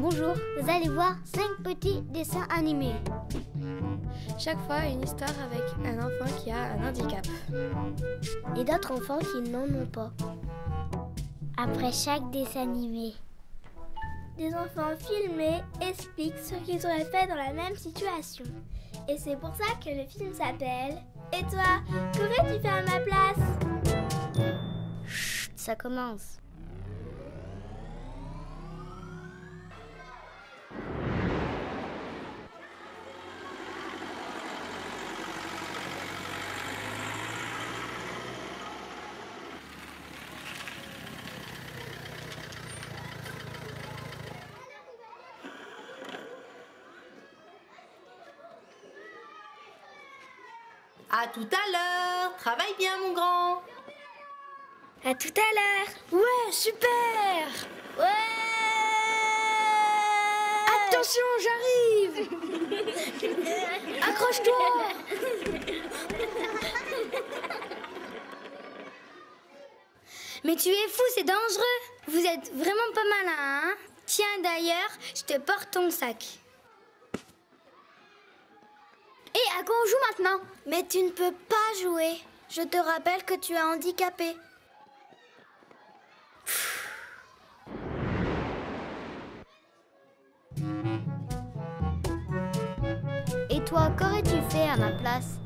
Bonjour, vous allez voir 5 petits dessins animés. Chaque fois, une histoire avec un enfant qui a un handicap. Et d'autres enfants qui n'en ont pas. Après chaque dessin animé, des enfants filmés expliquent ce qu'ils auraient fait dans la même situation. Et c'est pour ça que le film s'appelle « Et toi, qu'aurais-tu fait à ma place ?» Chut, ça commence. À tout à l'heure. Travaille bien, mon grand. À tout à l'heure. Ouais, super! Ouais! Attention, j'arrive! Accroche-toi! Mais tu es fou, c'est dangereux. Vous êtes vraiment pas malin, hein? Tiens, d'ailleurs, je te porte ton sac. Et à quoi on joue maintenant? Mais tu ne peux pas jouer. Je te rappelle que tu es handicapé. Et toi, qu'aurais-tu fait à ma place?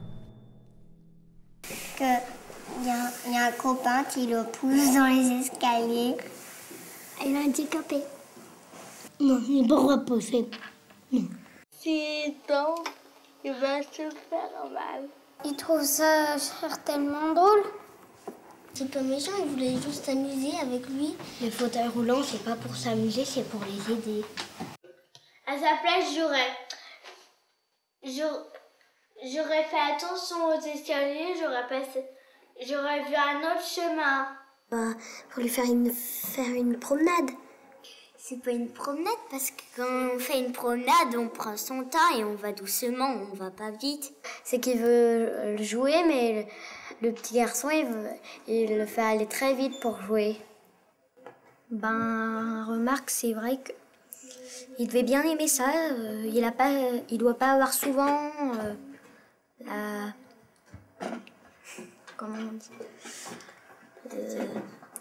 Il y a un copain qui le pousse dans les escaliers. Elle est handicapée. Non, il ne pourra pas faire. Si donc, il va se faire mal. Il trouve ça tellement drôle. C'est pas méchant, il voulait juste s'amuser avec lui. Les fauteuils roulants, c'est pas pour s'amuser, c'est pour les aider. À sa place, j'aurais fait attention aux escaliers, j'aurais vu un autre chemin. Pour lui faire une promenade. C'est pas une promenade parce que quand on fait une promenade, on prend son temps et on va doucement, on va pas vite. C'est qu'il veut jouer, mais le petit garçon, il le fait aller très vite pour jouer. Remarque, c'est vrai que il devait bien aimer ça. Il doit pas avoir souvent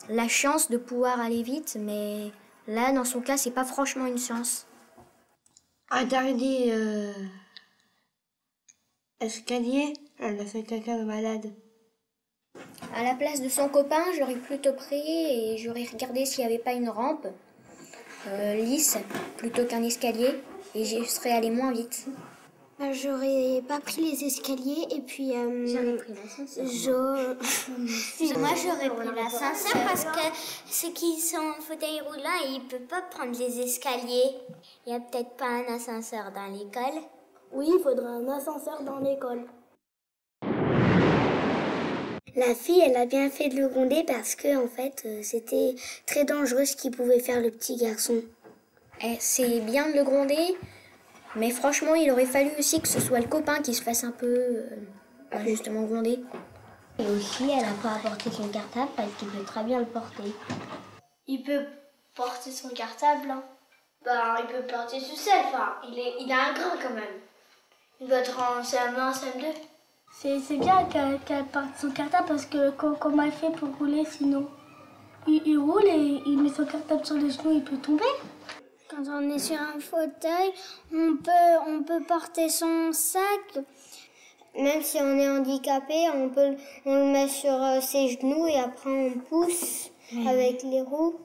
la chance de pouvoir aller vite, mais là, dans son cas, c'est pas franchement une chance. Interdit escalier, elle a fait caca de malade. À la place de son copain, j'aurais plutôt pris et j'aurais regardé s'il n'y avait pas une rampe lisse plutôt qu'un escalier et je serais allée moins vite. J'aurais pas pris les escaliers et puis J'aurais pris l'ascenseur. Moi j'aurais pris l'ascenseur parce que ceux qui sont en fauteuil roulant, ils ne peuvent pas prendre les escaliers. Il n'y a peut-être pas un ascenseur dans l'école. Oui, il faudra un ascenseur dans l'école. La fille, elle a bien fait de le gronder parce que en fait, c'était très dangereux ce qu'il pouvait faire le petit garçon. C'est bien de le gronder, mais franchement, il aurait fallu aussi que ce soit le copain qui se fasse un peu justement gronder. Et aussi, elle n'a pas apporté son cartable parce qu'il peut très bien le porter. Il peut porter son cartable, hein. Il peut porter tout seul, il a un grain quand même. Il doit être en CM1, CM2. C'est bien qu'elle porte son cartable parce que comment elle fait pour rouler sinon? Il roule et il met son cartable sur les genoux, il peut tomber. Quand on est sur un fauteuil, on peut porter son sac. Même si on est handicapé, on le met sur ses genoux et après on pousse avec les roues.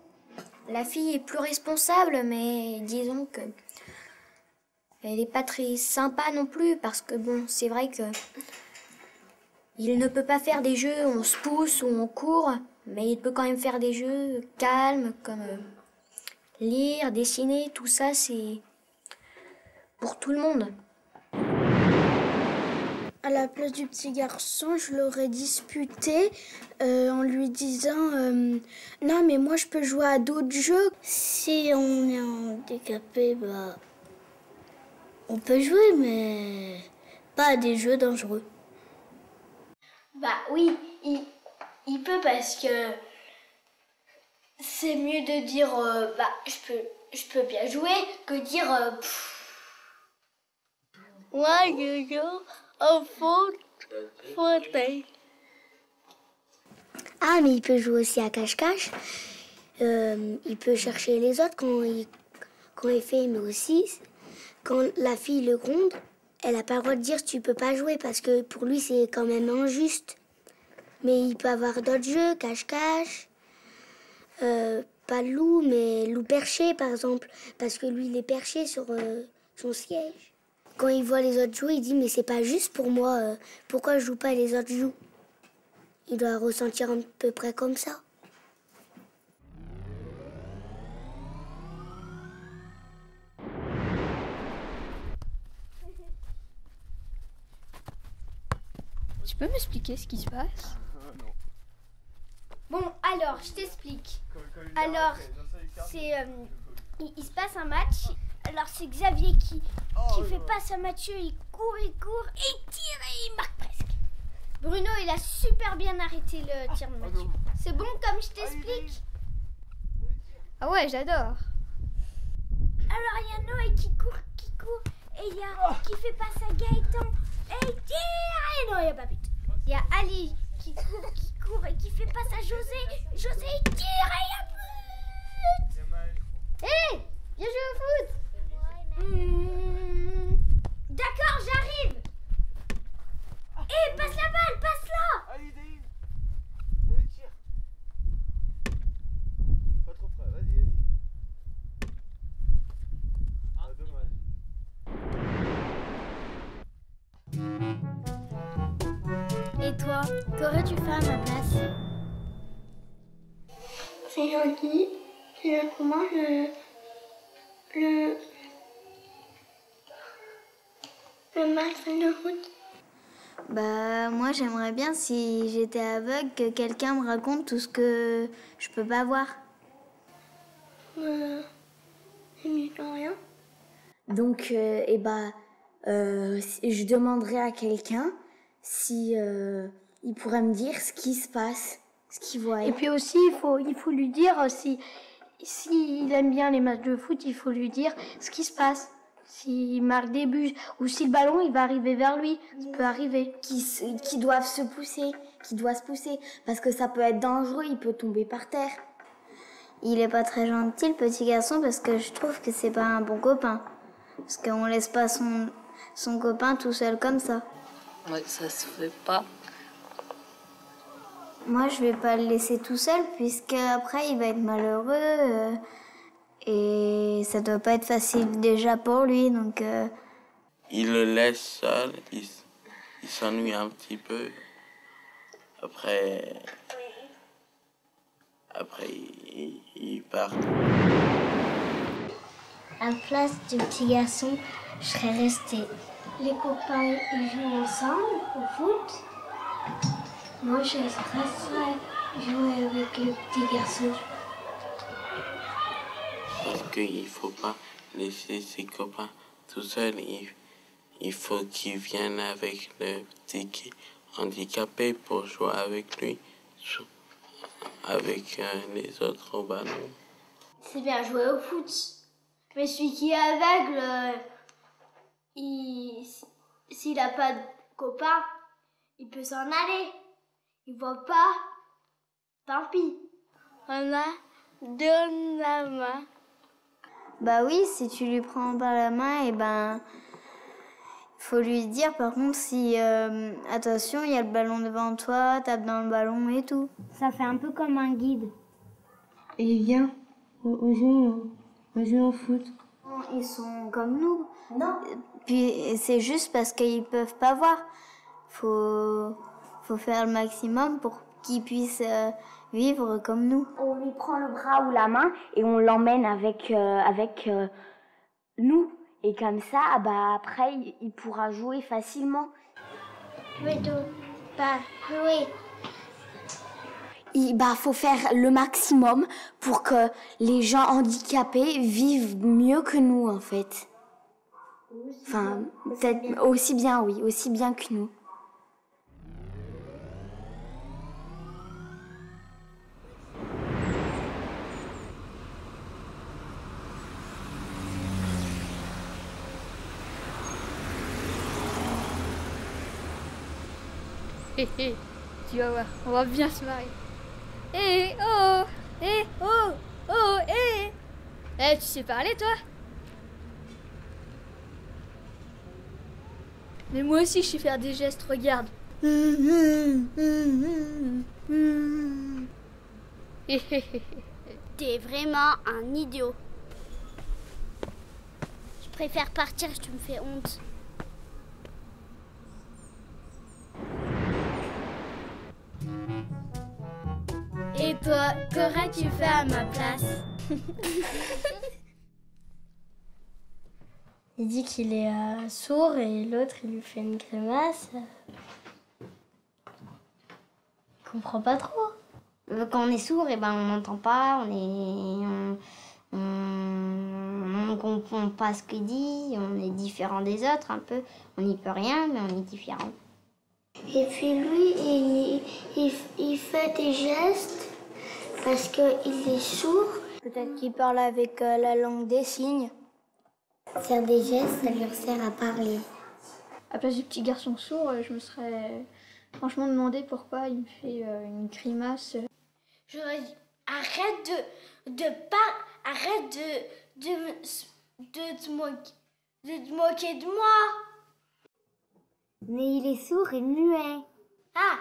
La fille est plus responsable, mais disons que elle n'est pas très sympa non plus parce que bon, c'est vrai que il ne peut pas faire des jeux où on se pousse ou on court, mais il peut quand même faire des jeux calmes comme lire, dessiner, tout ça c'est pour tout le monde. À la place du petit garçon, je l'aurais disputé en lui disant non mais moi je peux jouer à d'autres jeux. Si on est handicapé, on peut jouer, mais pas à des jeux dangereux. Oui, Il peut parce que c'est mieux de dire je peux bien jouer que dire Moi, je joue au fauteuil. Ah, mais il peut jouer aussi à cache-cache. Il peut chercher les autres quand il fait, mais aussi quand la fille le gronde, elle n'a pas le droit de dire tu peux pas jouer parce que pour lui c'est quand même injuste. Mais il peut avoir d'autres jeux, cache-cache, pas loup, mais loup perché par exemple, parce que lui il est perché sur son siège. Quand il voit les autres jouer, il dit mais c'est pas juste pour moi, pourquoi je joue pas et les autres jouent? Il doit ressentir à peu près comme ça. Tu peux m'expliquer ce qui se passe? Bon, alors, je t'explique. Alors, c'est... il se passe un match. Alors, c'est Xavier qui fait passe à Mathieu. Il court, et il tire et il marque presque. Bruno, il a super bien arrêté le tir de Mathieu. C'est bon comme je t'explique? Ah ouais, j'adore. Alors, il y a Noé qui court. Et il y a qui fait passe à Gaëtan. Et il tire. Et non, il n'y a pas but. Il y a Ali qui court et qui fait passe à José. José, il tire et il y a but. Hé, viens jouer au foot. D'accord, j'arrive. Hé, passe la balle, passe-la. Allez, Daïm. Allez, tire. Pas trop près, vas-y. Ah, dommage. Et toi, qu'aurais-tu fait à ma place? C'est gentil. C'est comment le match de foot. Bah moi j'aimerais bien si j'étais aveugle que quelqu'un me raconte tout ce que je peux pas voir. C'est mieux que rien. Donc je demanderai à quelqu'un si il pourrait me dire ce qui se passe, ce qu'il voit. Et puis aussi il faut lui dire s'il aime bien les matchs de foot, il faut lui dire ce qui se passe. S'il marque des buts ou si le ballon il va arriver vers lui, ça peut arriver. Qui doivent se pousser, qui doit se pousser, parce que ça peut être dangereux, il peut tomber par terre. Il est pas très gentil le petit garçon parce que je trouve que c'est pas un bon copain. Parce qu'on laisse pas son copain tout seul comme ça. Ouais, ça se fait pas. Moi je vais pas le laisser tout seul puisque après il va être malheureux. Et ça doit pas être facile déjà pour lui, donc... Il le laisse seul, il s'ennuie un petit peu. Après il part. À la place du petit garçon, je serais restée. Les copains, ils jouent ensemble au foot. Moi, je resterais jouer avec le petit garçon. Parce qu'il ne faut pas laisser ses copains tout seuls. Il faut qu'ils viennent avec le petit qui est handicapé pour jouer avec lui, avec les autres au ballon. C'est bien jouer au foot. Mais celui qui est aveugle, s'il n'a pas de copain, il peut s'en aller. Il voit pas, tant pis. On a donne la main. Bah oui, si tu lui prends par la main, et ben, faut lui dire par contre si, attention, il y a le ballon devant toi, tape dans le ballon et tout. Ça fait un peu comme un guide. Et viens, on joue au foot. Ils sont comme nous. Non. Puis c'est juste parce qu'ils peuvent pas voir. Faut faire le maximum pour qu'ils puissent vivre comme nous. On lui prend le bras ou la main et on l'emmène avec nous. Et comme ça, bah après, il pourra jouer facilement. Pas jouer. Faut faire le maximum pour que les gens handicapés vivent mieux que nous, en fait. Enfin, peut-être aussi bien, oui, aussi bien que nous. Hé hé, tu vas voir, on va bien se marrer. Eh oh, eh oh, oh, eh. Eh, tu sais parler toi? Mais moi aussi je sais faire des gestes, regarde. T'es vraiment un idiot. Je préfère partir, tu me fais honte. Et toi, qu'aurais-tu fait à ma place? Il dit qu'il est sourd et l'autre il lui fait une grimace. Il comprend pas trop. Quand on est sourd, on n'entend pas, on comprend pas ce qu'il dit, on est différent des autres un peu. On n'y peut rien, mais on est différent. Et puis lui, il fait des gestes parce qu'il est sourd. Peut-être qu'il parle avec la langue des signes. Faire des gestes, ça leur sert à parler. À la place du petit garçon sourd, je me serais franchement demandé pourquoi il me fait une grimace. J'aurais dit, arrête de te moquer de moi. Mais il est sourd et muet. Ah,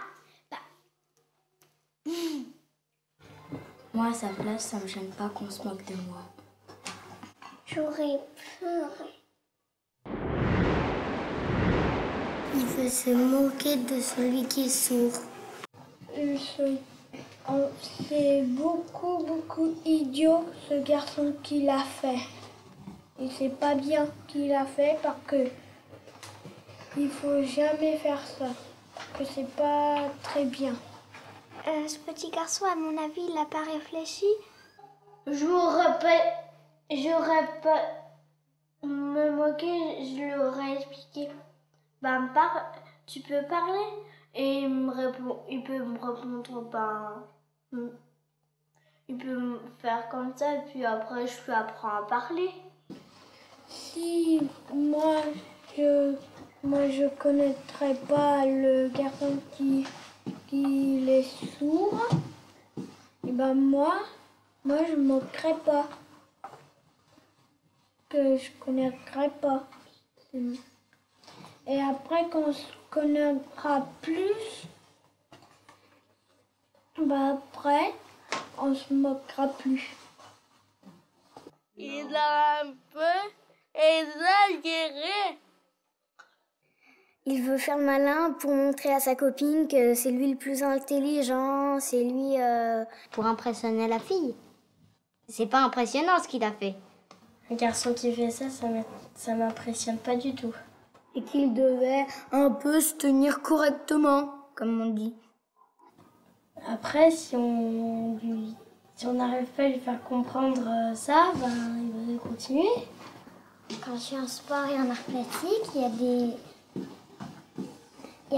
Moi, à sa place, ça me gêne pas qu'on se moque de moi. j'aurais pleuré. Il veut se moquer de celui qui est sourd. C'est beaucoup idiot ce garçon qui l'a fait. Et c'est pas bien qu'il a fait parce que il faut jamais faire ça. Que c'est pas très bien. Ce petit garçon, à mon avis, il n'a pas réfléchi. J'aurais pas me moquer, je lui aurais expliqué. Tu peux parler? Et il peut me répondre, il peut me faire comme ça, et puis après je lui apprends à parler. Si moi je connaîtrais pas le garçon qui est sourd, et moi je me moquerais pas. Que je connaîtrais pas. Et après, quand on se connaîtra plus, après, on se moquera plus. Il a un peu exagéré. Il veut faire le malin pour montrer à sa copine que c'est lui le plus intelligent, c'est lui pour impressionner la fille. C'est pas impressionnant ce qu'il a fait. Un garçon qui fait ça m'impressionne pas du tout. Et qu'il devait un peu se tenir correctement, comme on dit. Après, si on n'arrive pas à lui faire comprendre ça, il va continuer. Quand je suis en sport et en art plastique, il y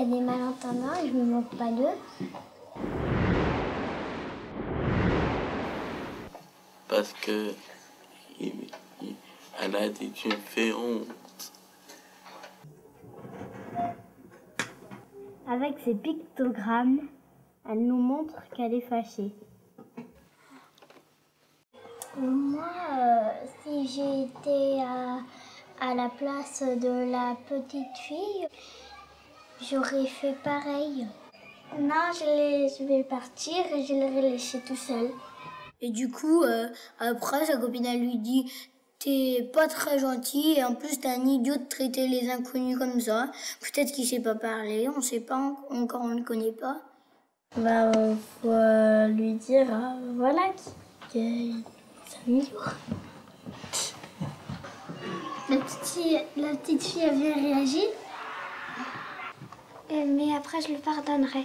a des malentendants et je me moque pas d'eux. Parce que elle a dit tu me fais honte. Avec ses pictogrammes, elle nous montre qu'elle est fâchée. Moi, si j'étais à la place de la petite fille, j'aurais fait pareil. Non, je vais partir et je l'aurais laissé tout seul. Et du coup, après, sa copine, elle lui dit « T'es pas très gentil et en plus, t'es un idiot de traiter les inconnus comme ça. Peut-être qu'il sait pas parler, on sait pas, encore on le connaît pas. » Faut lui dire, voilà, qu'il s'améliore. La petite fille, elle vient réagir. Mais après, je lui pardonnerai.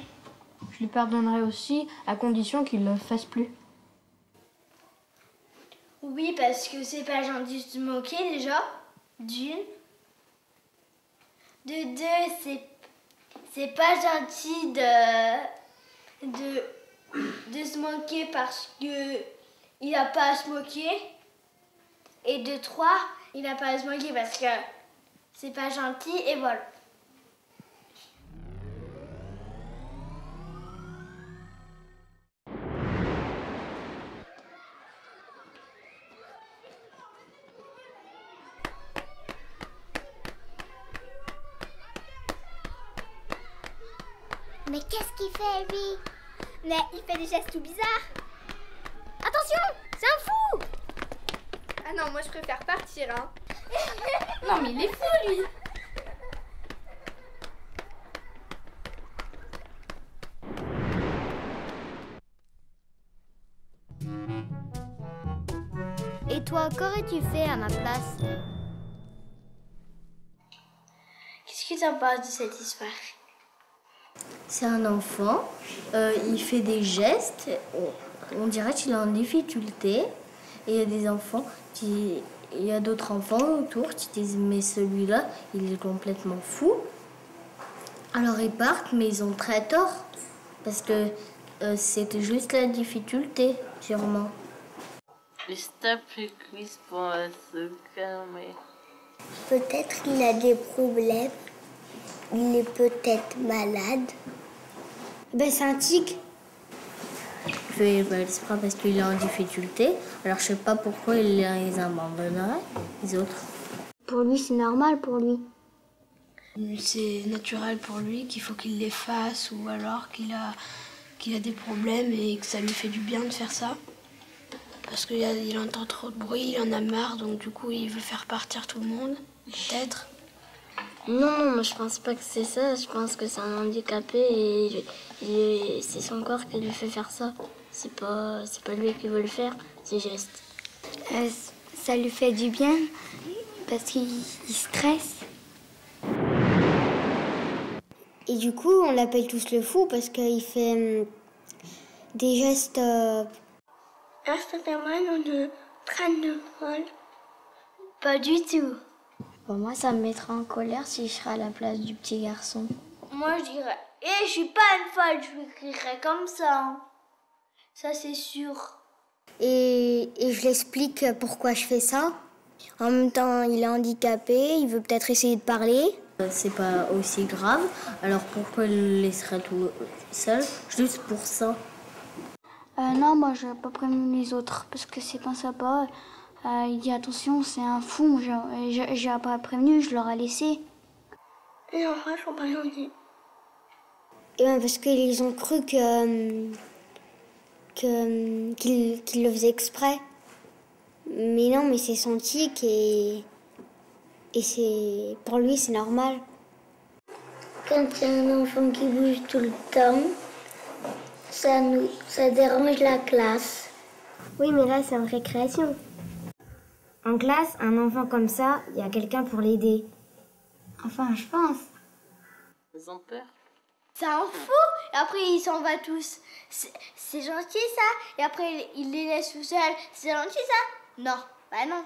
Je lui pardonnerai aussi, à condition qu'il ne le fasse plus. Oui, parce que c'est pas gentil de se moquer déjà, d'une. De deux, c'est pas gentil de se moquer parce que il a pas à se moquer. Et de trois, il a pas à se moquer parce que c'est pas gentil et voilà. Mais qu'est-ce qu'il fait, lui? Mais il fait des gestes tout bizarres. Attention, c'est un fou! Ah non, moi je préfère partir, hein. Non mais il est fou, lui. Et toi, qu'aurais-tu fait à ma place? Qu'est-ce que t'en penses de cette histoire? C'est un enfant, il fait des gestes, on dirait qu'il est en difficulté. Et il y a des enfants, il y a d'autres enfants autour qui disent mais celui-là, il est complètement fou. Alors ils partent, mais ils ont très tort. Parce que c'était juste la difficulté, sûrement. Stop le quiz pour se calmer. Peut-être qu'il a des problèmes. Il est peut-être malade. Ben c'est un tic. Il fait exprès parce qu'il est en difficulté. Alors je sais pas pourquoi il les abandonnerait, les autres. Pour lui, c'est normal pour lui. C'est naturel pour lui qu'il faut qu'il les fasse ou alors qu'il a des problèmes et que ça lui fait du bien de faire ça. Parce qu'il entend trop de bruit, il en a marre, donc du coup il veut faire partir tout le monde, peut-être. Non, moi je pense pas que c'est ça. Je pense que c'est un handicapé et c'est son corps qui lui fait faire ça. C'est pas lui qui veut le faire, ces gestes. Ça lui fait du bien parce qu'il stresse. Et du coup, on l'appelle tous le fou parce qu'il fait des gestes. Ah, ça fait mal, on est train de folle. Pas du tout. Bon, moi, ça me mettrait en colère si je serais à la place du petit garçon. Moi, je dirais, je suis pas une folle, je lui crierais comme ça. Hein. Ça, c'est sûr. Et je l'explique pourquoi je fais ça. En même temps, il est handicapé, il veut peut-être essayer de parler. C'est pas aussi grave, alors pourquoi il le laisserait tout seul, juste pour ça? Non, moi, je n'ai pas prévenu les autres parce que c'est pas sympa. Il dit attention, c'est un fou. J'ai pas prévenu, je l'aurais laissé. Et en vrai, ils sont pas gentils. Et ben parce qu'ils ont cru qu'il le faisait exprès. Mais non, mais c'est son tic et c'est pour lui c'est normal. Quand il y a un enfant qui bouge tout le temps, ça dérange la classe. Oui, mais là c'est en récréation. En classe, un enfant comme ça, il y a quelqu'un pour l'aider. Enfin, je pense. Ils ont peur. C'est un fou. Et après, il s'en va tous. C'est gentil, ça. Et après, il les laisse tout seuls. C'est gentil, ça? Non. Bah non.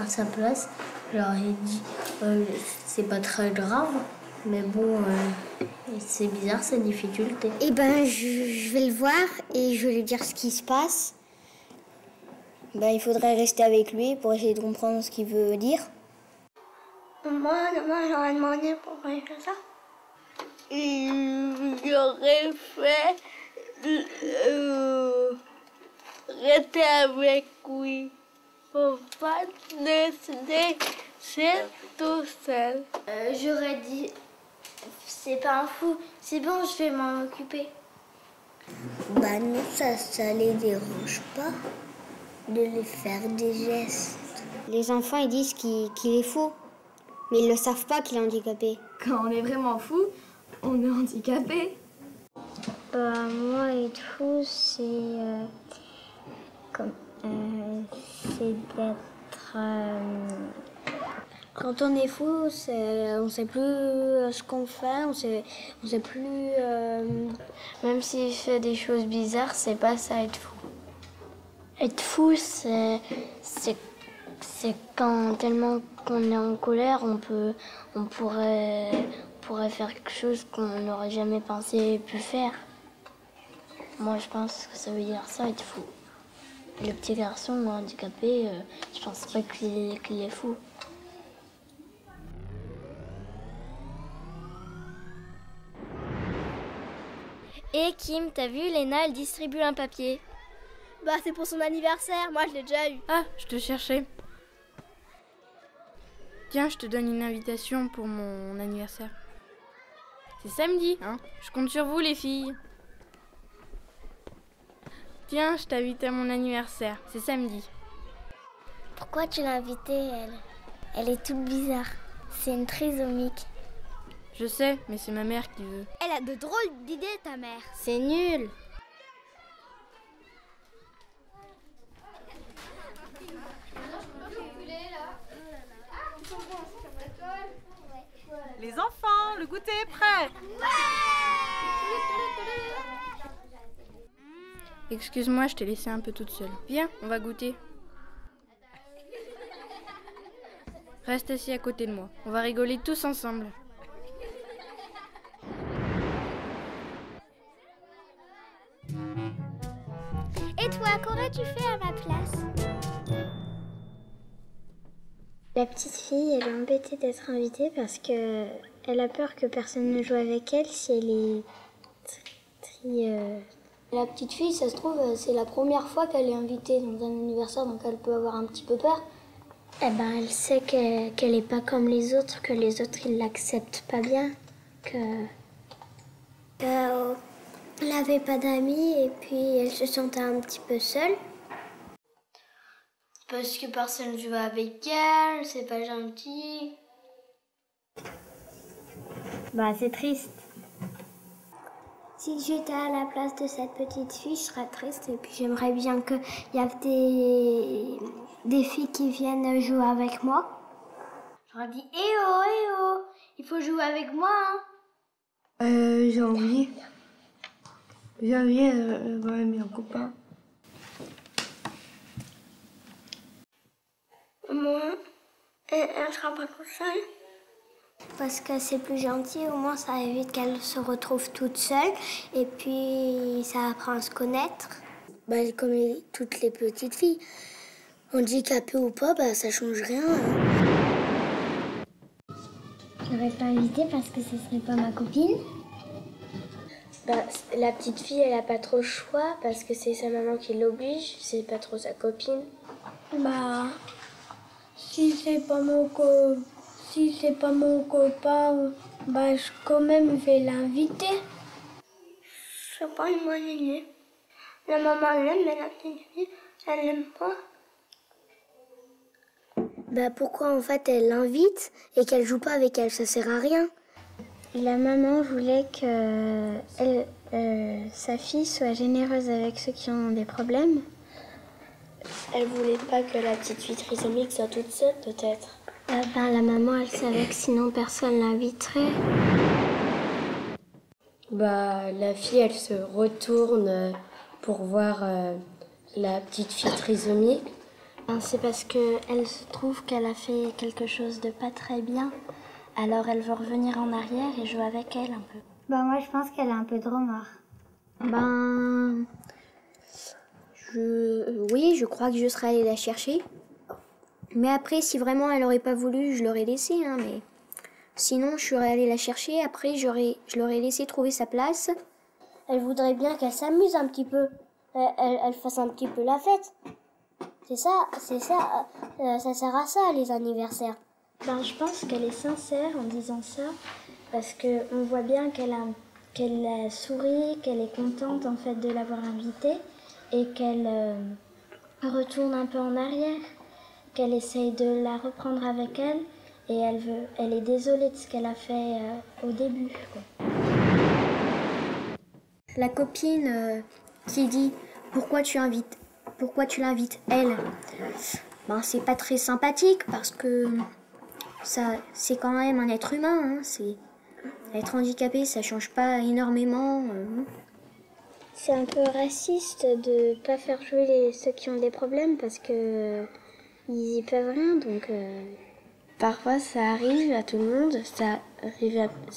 À sa place, j'aurais dit c'est pas très grave, mais bon, c'est bizarre sa difficulté. Eh ben, je vais le voir et je vais lui dire ce qui se passe. Ben, il faudrait rester avec lui pour essayer de comprendre ce qu'il veut dire. Moi, j'aurais demandé pourquoi il fait ça. J'aurais fait rester avec lui. Faut pas laisser tout seul. J'aurais dit, c'est pas un fou, c'est bon, je vais m'en occuper. Bah non, ça les dérange pas de lui faire des gestes. Les enfants, ils disent qu'il est fou, mais ils le savent pas qu'il est handicapé. Quand on est vraiment fou, on est handicapé. Moi, être fou, c'est d'être... Quand on est fou, on sait plus ce qu'on fait, on sait plus... Même s'il fait des choses bizarres, c'est pas ça être fou. Être fou, c'est quand tellement qu'on est en colère, on pourrait faire quelque chose qu'on n'aurait jamais pensé pu faire. Moi, je pense que ça veut dire ça, être fou. Le petit garçon handicapé, je pense pas qu'il est fou. Et Kim, t'as vu, Léna, elle distribue un papier. Bah, c'est pour son anniversaire, moi je l'ai déjà eu. Ah, je te cherchais. Tiens, je te donne une invitation pour mon anniversaire. C'est samedi, hein. Je compte sur vous, les filles. Tiens, je t'invite à mon anniversaire. C'est samedi. Pourquoi tu l'as invitée, elle? Elle est toute bizarre. C'est une trisomique. Je sais, mais c'est ma mère qui veut. Elle a de drôles d'idées, ta mère. C'est nul. Les enfants, le goûter est prêt. Excuse-moi, je t'ai laissé un peu toute seule. Viens, on va goûter. Reste assis à côté de moi. On va rigoler tous ensemble. Et toi, qu'aurais-tu fait à ma place? La petite fille, elle est embêtée d'être invitée parce que elle a peur que personne ne joue avec elle si elle est La petite fille, ça se trouve, c'est la première fois qu'elle est invitée dans un anniversaire, donc elle peut avoir un petit peu peur. Eh ben, elle sait qu'elle est pas comme les autres, que les autres ils l'acceptent pas bien, elle n'avait pas d'amis et puis elle se sentait un petit peu seule. Parce que personne joue avec elle, c'est pas gentil. Bah, c'est triste. Si j'étais à la place de cette petite fille, je serais triste et puis j'aimerais bien qu'il y ait des filles qui viennent jouer avec moi. J'aurais dit eh oh, il faut jouer avec moi. J'ai envie d'avoir un copain. Moi, elle sera pas toute seule. Parce que c'est plus gentil, au moins ça évite qu'elle se retrouve toute seule et puis ça apprend à se connaître. Bah, comme toutes les petites filles, handicapées ou pas, bah, ça change rien. Je l'aurais pas invitée parce que ce serait pas ma copine. Bah, la petite fille, elle a pas trop le choix parce que c'est sa maman qui l'oblige, c'est pas trop sa copine. Bah, si c'est pas mon copain, bah, quand même, je vais l'inviter. Je sais pas, une bonne idée. La maman l'aime, mais la petite fille, elle l'aime pas. Bah, pourquoi en fait elle l'invite et qu'elle joue pas avec elle? Ça sert à rien. La maman voulait que sa fille soit généreuse avec ceux qui ont des problèmes. Elle voulait pas que la petite fille trisomique soit toute seule, peut-être. La maman, elle savait que sinon personne l'inviterait. Bah, la fille, elle se retourne pour voir la petite fille trisomique. C'est parce qu'elle se trouve qu'elle a fait quelque chose de pas très bien. Alors elle veut revenir en arrière et jouer avec elle un peu. Bah, moi, je pense qu'elle a un peu de remords. Oui, je crois que je serais allée la chercher. Mais après, si vraiment elle aurait pas voulu, je l'aurais laissée. Hein, mais sinon, je serais allée la chercher. Après, je l'aurais laissé trouver sa place. Elle voudrait bien qu'elle s'amuse un petit peu. Elle fasse un petit peu la fête. C'est ça, ça sert à ça, les anniversaires. Je pense qu'elle est sincère en disant ça. Parce qu'on voit bien qu'elle sourit, qu'elle est contente en fait de l'avoir invitée. Et qu'elle retourne un peu en arrière, qu'elle essaye de la reprendre avec elle et elle est désolée de ce qu'elle a fait au début. Quoi. La copine qui dit pourquoi tu l'invites elle, c'est pas très sympathique parce que ça c'est quand même un être humain. Hein, être handicapé, ça change pas énormément. C'est un peu raciste de pas faire jouer ceux qui ont des problèmes parce que ils y peuvent rien, donc... Parfois ça arrive à tout le monde, ça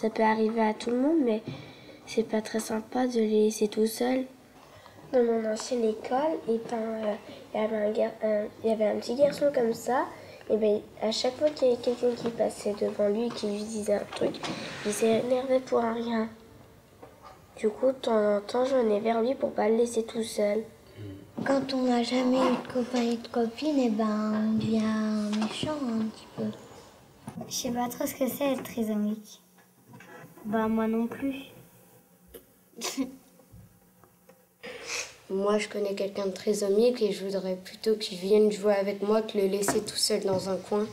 peut arriver à tout le monde, mais c'est pas très sympa de les laisser tout seuls. Dans mon ancienne école, il y avait un petit garçon comme ça, et ben à chaque fois qu'il y avait quelqu'un qui passait devant lui et qui lui disait un truc, il s'énervait pour un rien. Du coup, de temps en temps, je venais vers lui pour pas le laisser tout seul. Quand on n'a jamais eu de copain et de copine, on devient méchant un petit peu. Je sais pas trop ce que c'est être trisomique. Bah moi non plus. Moi, je connais quelqu'un de très amique et je voudrais plutôt qu'il vienne jouer avec moi que le laisser tout seul dans un coin.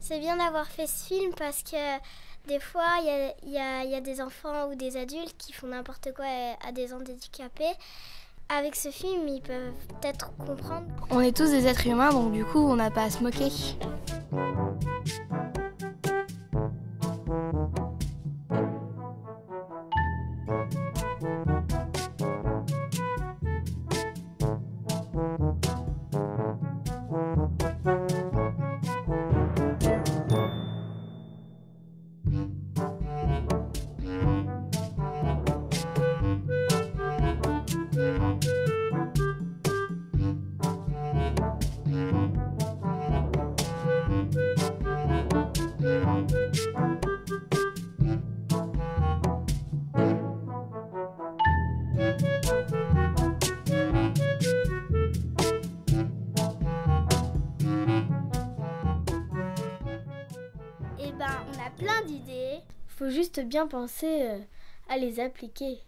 C'est bien d'avoir fait ce film parce que des fois, il y a des enfants ou des adultes qui font n'importe quoi à des handicapés. Avec ce film, ils peuvent peut-être comprendre. On est tous des êtres humains, donc du coup, on n'a pas à se moquer. On a plein d'idées. Faut juste bien penser à les appliquer.